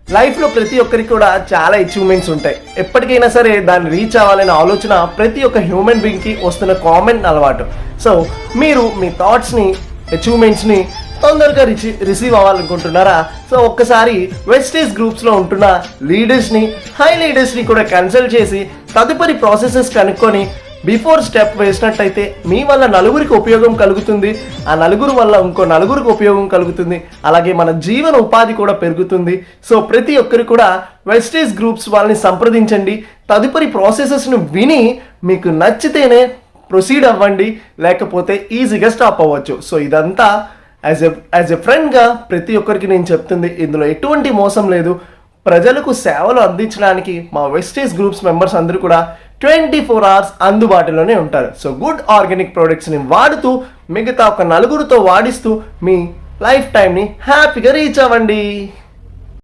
లైఫ్లో ప్రతి ఒక్కరికి కూడా చాలా అచీవ్మెంట్స్ ఉంటాయి. ఎప్పటికైనా సరే దాన్ని రీచ్ అవ్వాలనే ఆలోచన ప్రతి ఒక్క హ్యూమన్ బీయింగ్కి వస్తున్న కామన్ అలవాటు. సో మీరు మీ థాట్స్ని, అచీవ్మెంట్స్ని తొందరగా రిసీవ్ అవ్వాలనుకుంటున్నారా? సో ఒక్కసారి వెస్టేజ్ గ్రూప్స్లో ఉంటున్న లీడర్స్ని, హై లీడర్స్ని కూడా కన్సల్ట్ చేసి తదుపరి ప్రాసెసెస్ కనుక్కొని బిఫోర్ స్టెప్ వేసినట్టయితే మీ వల్ల నలుగురికి ఉపయోగం కలుగుతుంది, ఆ నలుగురు వల్ల ఇంకో నలుగురికి ఉపయోగం కలుగుతుంది, అలాగే మన జీవన ఉపాధి కూడా పెరుగుతుంది. సో ప్రతి ఒక్కరు కూడా వెస్టేజ్ గ్రూప్స్ వాళ్ళని సంప్రదించండి. తదుపరి ప్రాసెసెస్ను విని మీకు నచ్చితేనే ప్రొసీడ్ అవ్వండి, లేకపోతే ఈజీగా స్టాప్ అవ్వచ్చు. సో ఇదంతా యాజ్ ఎ ఫ్రెండ్గా ప్రతి ఒక్కరికి నేను చెప్తుంది. ఇందులో ఎటువంటి మోసం లేదు. ప్రజలకు సేవలు అందించడానికి మా వెస్టేజ్ గ్రూప్స్ మెంబర్స్ అందరూ కూడా 24 hours అందుబాటులోనే ఉంటారు. సో గుడ్ ఆర్గానిక్ ప్రొడక్ట్స్ని వాడుతూ మిగతా ఒక నలుగురితో వాడిస్తూ మీ లైఫ్ టైంని హ్యాపీగా రీచ్ అవ్వండి.